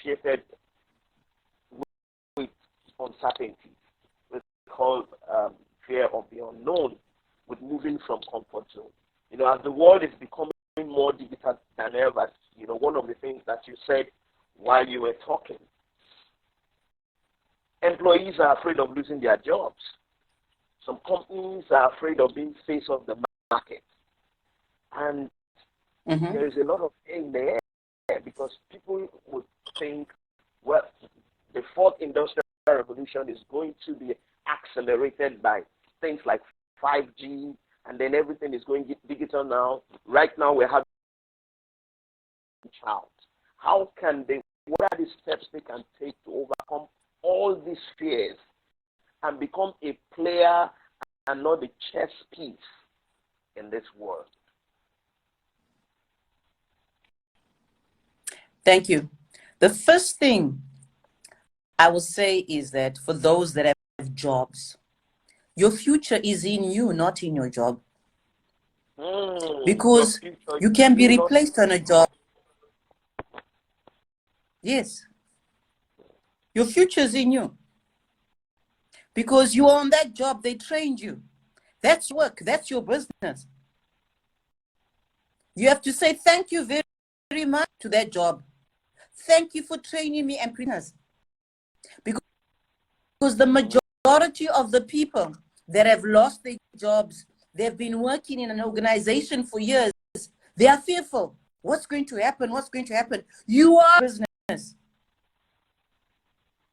associated with uncertainty. It's called fear of the unknown, with moving from comfort zone. You know, as the world is becoming more digital than ever, you know, one of the things that you said while you were talking, employees are afraid of losing their jobs. Some companies are afraid of being face of the market. And there is a lot of fear in the air because people would think, well, the fourth industrial revolution is going to be accelerated by things like 5G, and then everything is going digital now. Right now, we're having out. How can they, what are the steps they can take to overcome all these fears and become a player and not a chess piece in this world? Thank you. The first thing I will say is that for those that have jobs, your future is in you, not in your job. Because you can be replaced on a job. Yes. Your future is in you. Because you are on that job, they trained you. That's work. That's your business. You have to say thank you very, very much to that job. Thank you for training me and us. Because the majority of the people that have lost their jobs, they've been working in an organization for years, they are fearful. What's going to happen? What's going to happen? You are business.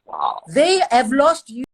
Wow. They have lost you.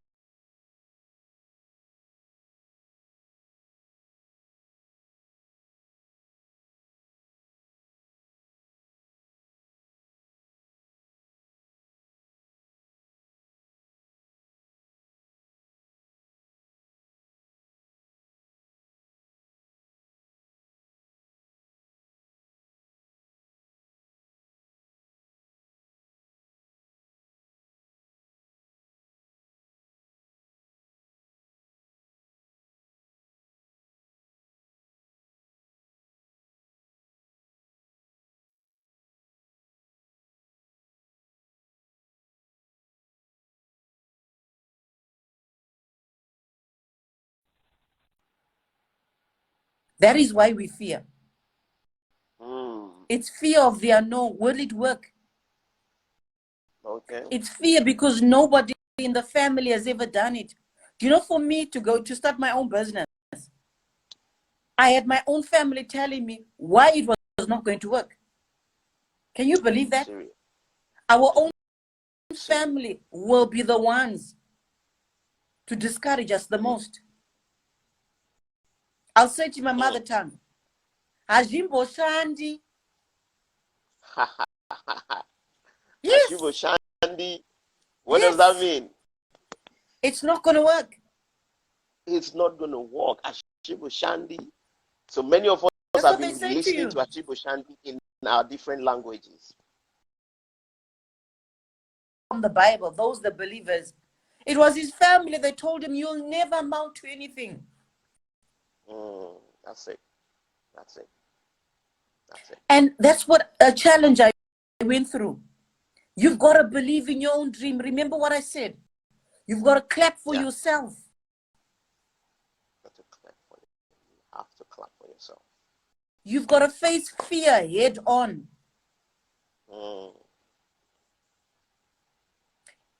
That is why we fear. It's fear of the unknown. Will it work? Okay. It's fear because nobody in the family has ever done it. Do you know, for me to start my own business, I had my own family telling me why it was not going to work. Can you believe that? Serious. Our own family will be the ones to discourage us the most. I'll say it in my mother tongue. Hajimbo Shandi. Yes. Hajimbo Shandi. What does that mean? It's not going to work. It's not going to work. Hajimbo Shandi. So many of us have been listening to Hajimbo Shandi in our different languages. From the Bible, those the believers, it was his family that told him, you'll never amount to anything. That's it. That's it. That's it. And that's what a challenge I went through. You've got to believe in your own dream. Remember what I said. You've got to clap for yourself. You have to clap for yourself. You have to clap for yourself. You've got to face fear head on.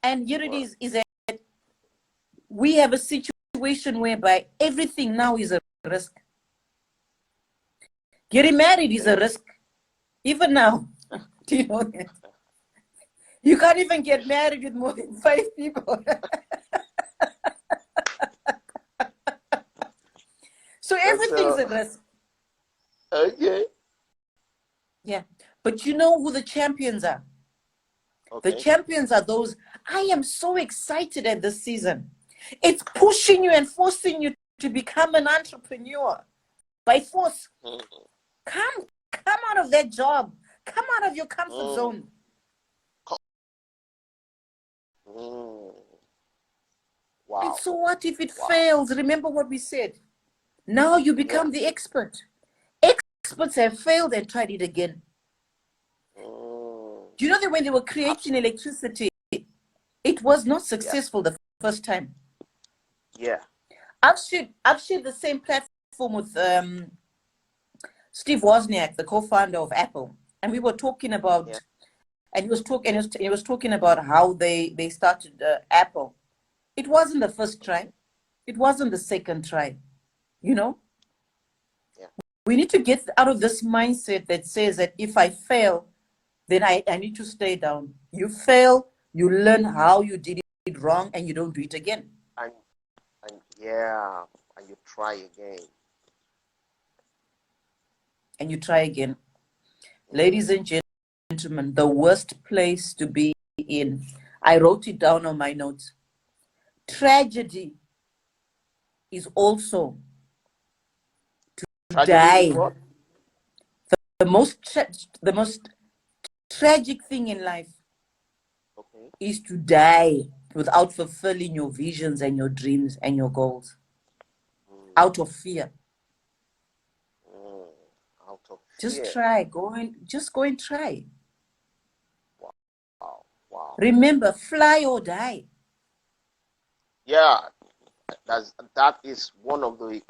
And here it is that we have a situation whereby everything now is a risk. Getting married is a risk. Even now. Do you know that? You can't even get married with more than 5 people. So everything's a risk. Okay. Yeah. But you know who the champions are? Okay. The champions are those. I am so excited at this season. It's pushing you and forcing you to become an entrepreneur by force. Come out of that job. Come out of your comfort zone. Wow. And so what if it fails? Remember what we said. Now you become the expert. Experts have failed and tried it again. Do you know that when they were creating electricity, it was not successful the first time? Yeah. I've shared the same platform with Steve Wozniak, the co-founder of Apple, and we were talking about, and he was talking about how they started Apple. It wasn't the first try, it wasn't the second try. You know, we need to get out of this mindset that says that if I fail, then I need to stay down. You fail, you learn how you did it wrong, and you don't do it again. And and you try again. And you try again. Ladies and gentlemen, the worst place to be in. I wrote it down on my notes. Tragedy is also to die. What? The most tragic thing in life is to die without fulfilling your visions and your dreams and your goals. Out of fear. Out of fear. Just try. Just go and try. Wow. Remember, fly or die. Yeah, that is one of the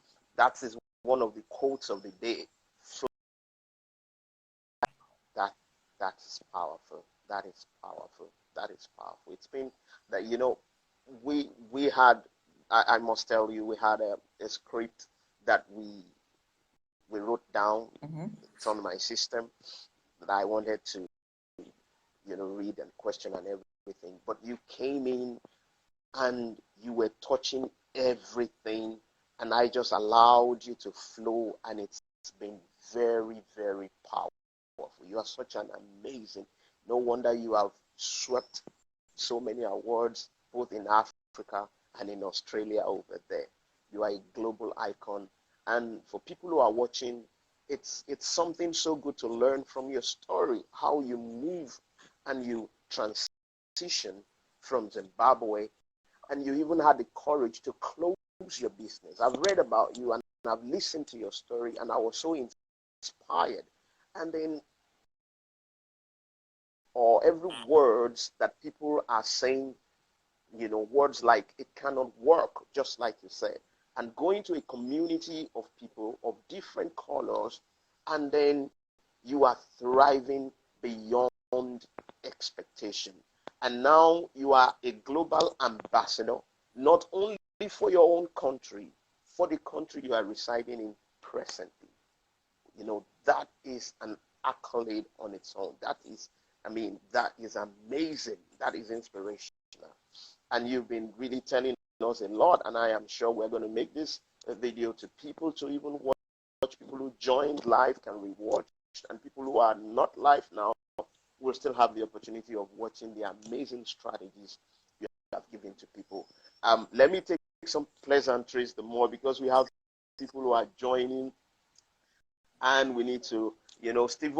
quotes of the day. So that is powerful. That is powerful. That is powerful. It's been that, you know, we had, I must tell you, we had a script that we wrote down. It's on my system that I wanted to, you know, read and question and everything. But you came in and you were touching everything, and I just allowed you to flow, and it's been very, very powerful. You are such an amazing, no wonder you have swept so many awards both in Africa and in Australia over there. You are a global icon, and for people who are watching, it's something so good to learn from your story, how you move and you transition from Zimbabwe, and you even had the courage to close your business. I've read about you and I've listened to your story, and I was so inspired. And then, or every words that people are saying, you know, words like it cannot work, just like you said, and going to a community of people of different colors, and then you are thriving beyond expectation. And now you are a global ambassador, not only for your own country, for the country you are residing in presently. You know, that is an accolade on its own. That is amazing. That is inspirational. And you've been really telling us a lot, and I am sure we're going to make this a video to people to even watch. People who joined live can rewatch, and people who are not live now will still have the opportunity of watching the amazing strategies you have given to people. Let me take some pleasantries the more, because we have people who are joining, and we need to, you know, Steve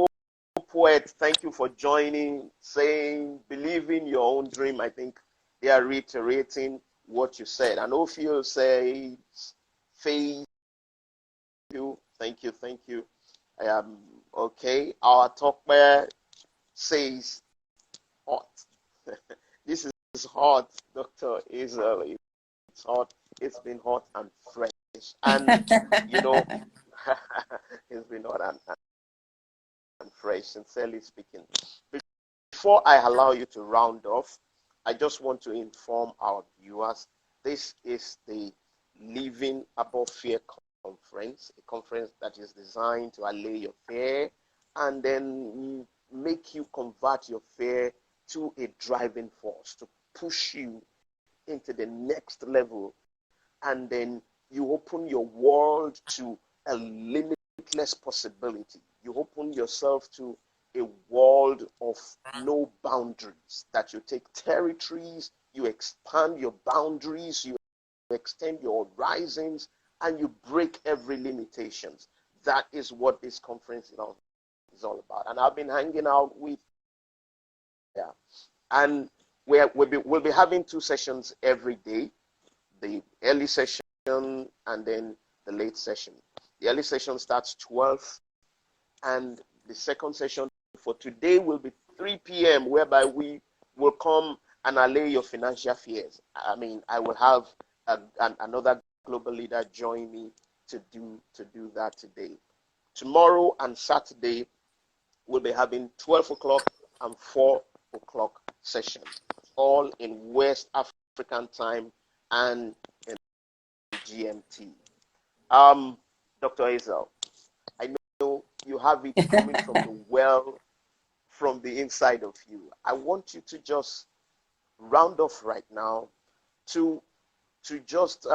Poet, thank you for joining, saying, believe in your own dream. I think they are reiterating what you said. And O.Phils says, faith, thank you. Okay, our talkback says, hot. This is hot, Dr. Hazel. It's hot. It's been hot and fresh. And, you know, it's been hot and fresh, sincerely speaking. Before I allow you to round off, I just want to inform our viewers, this is the Living Above Fear conference, a conference that is designed to allay your fear and then make you convert your fear to a driving force, to push you into the next level, and then you open your world to a limitless possibility. You open yourself to a world of no boundaries, that you take territories, you expand your boundaries, you extend your horizons, and you break every limitations. That is what this conference is all about. And I've been hanging out with, and we'll be having 2 sessions every day, the early session and then the late session. The early session starts 12, and the second session for today will be 3 p.m., whereby we will come and allay your financial fears. I mean, I will have another global leader join me to do that today. Tomorrow and Saturday, we'll be having 12 o'clock and 4 o'clock sessions, all in West African time and in GMT. Dr. Hazel, I know you have it coming from the well, from the inside of you. I want you to just round off right now to just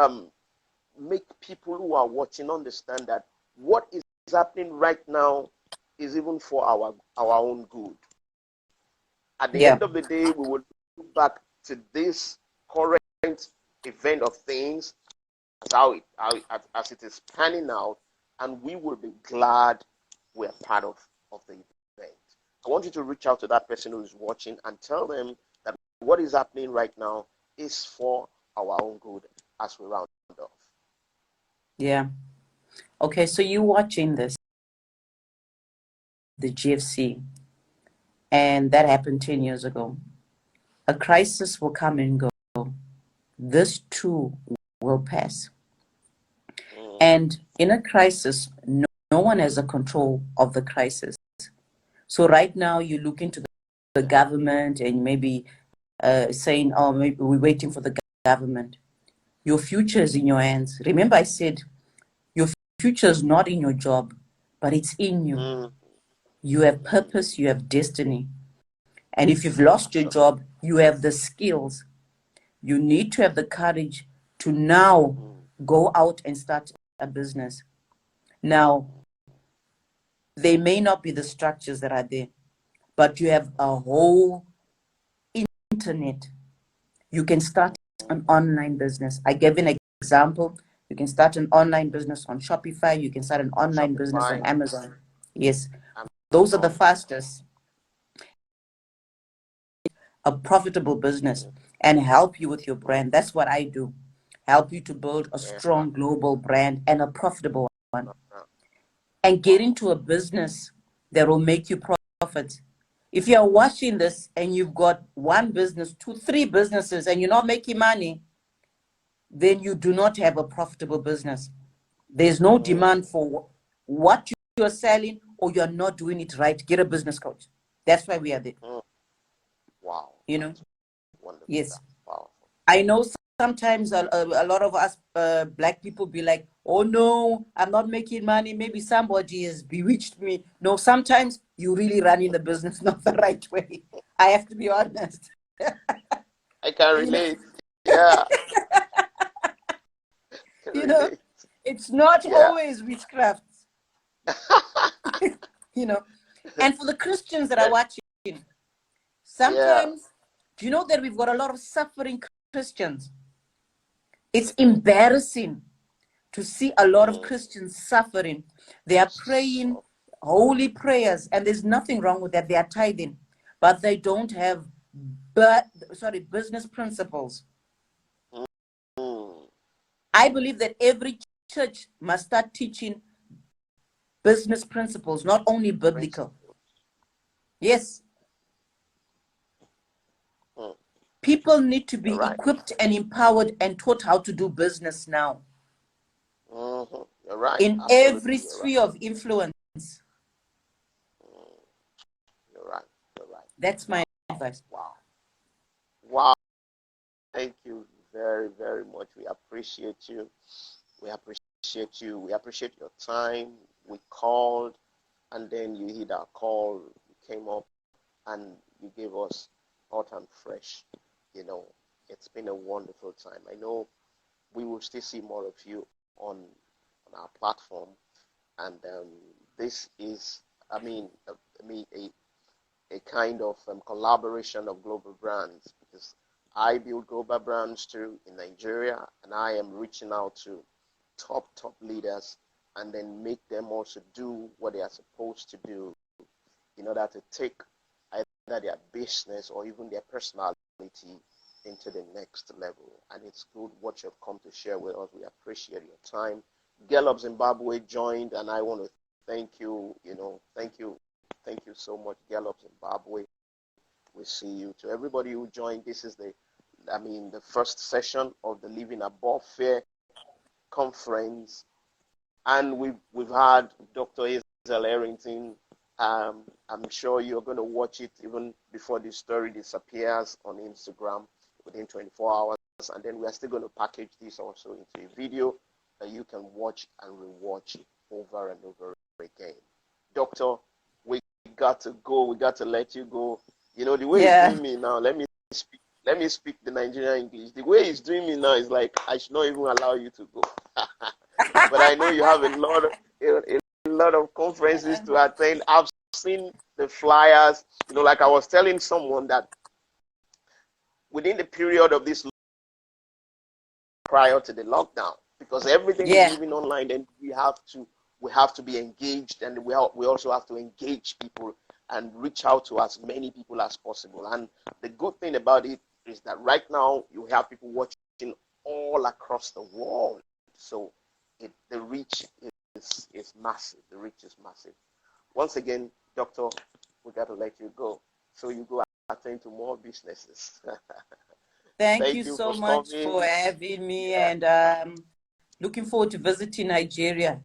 make people who are watching understand that what is happening right now is even for our own good. At the end of the day, we will look back to this current event of things as it is panning out, and we will be glad we're part of the event. I want you to reach out to that person who is watching and tell them that what is happening right now is for our own good as we round off. Yeah. Okay, so you watching this, the GFC, and that happened 10 years ago. A crisis will come and go. This too will pass. And in a crisis, no one has a control of the crisis. So right now you look into the government and maybe saying, oh, maybe we're waiting for the government. Your future is in your hands. Remember I said, your future is not in your job, but it's in you. You have purpose, you have destiny. And if you've lost your job, you have the skills. You need to have the courage to now go out and start a business. Now, they may not be the structures that are there, but you have a whole internet. You can start an online business. I gave an example. You can start an online business on Shopify. You can start an online business on Amazon. Yes, those are the fastest. A profitable business and help you with your brand. That's what I do. Help you to build a strong global brand and a profitable one. And get into a business that will make you profit. If you're watching this and you've got one business, 2, 3 businesses, and you're not making money, then you do not have a profitable business. There's no demand for what you're selling, or you're not doing it right. Get a business coach. That's why we are there. Wow. You know? Wonderful. Yes. I know sometimes a lot of us black people be like, oh no, I'm not making money. Maybe somebody has bewitched me. No, sometimes you really running the business not the right way. I have to be honest. I can relate. Yeah. You know, it's not always witchcraft. You know, and for the Christians that are watching, sometimes, do you know that we've got a lot of suffering Christians? It's embarrassing to see a lot of Christians suffering. They are praying holy prayers, and there's nothing wrong with that. They are tithing, but they don't have business principles. I believe that every church must start teaching business principles, not only biblical. Yes. People need to be equipped and empowered and taught how to do business now. In every sphere of influence. You're right. That's my advice. Wow. Thank you very, very much. We appreciate you. We appreciate your time. We called, and then you hit our call. You came up, and you gave us hot and fresh. You know, it's been a wonderful time. I know we will still see more of you on our platform, and this is, a kind of collaboration of global brands, because I build global brands too in Nigeria, and I am reaching out to top leaders and then make them also do what they are supposed to do in order to take either their business or even their personality into the next level. And it's good what you've come to share with us. We appreciate your time. Girl of Zimbabwe joined, and I want to thank you. Thank you so much, Girl of Zimbabwe. we see you. To everybody who joined, this is the first session of the Living Above Fear conference, and we've had Dr. Hazelherrington. I'm sure you're going to watch it even before the story disappears on Instagram within 24 hours, and then we are still going to package this also into a video that you can watch and rewatch it over and over again. Doctor, we got to go. We got to let you go. You know, the way he's doing me now, let me speak the Nigerian English. The way he's doing me now is like I should not even allow you to go. But I know you have a lot of conferences to attend. I've seen the flyers. You know, like I was telling someone that within the period of this prior to the lockdown, because everything is moving online, and we have to be engaged, and we also have to engage people and reach out to as many people as possible. And the good thing about it is that right now you have people watching all across the world. So the reach is massive. The reach is massive. Once again, Doctor, we got to let you go. So you go attend to more businesses. Thank you so much for having me, and looking forward to visiting Nigeria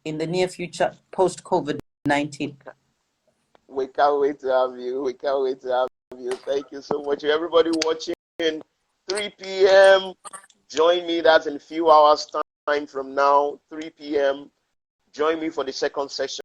in the near future, post-COVID-19. We can't wait to have you. We can't wait to have you. Thank you so much. Everybody watching, 3 p.m. Join me. That's in a few hours time from now, 3 p.m. Join me for the second session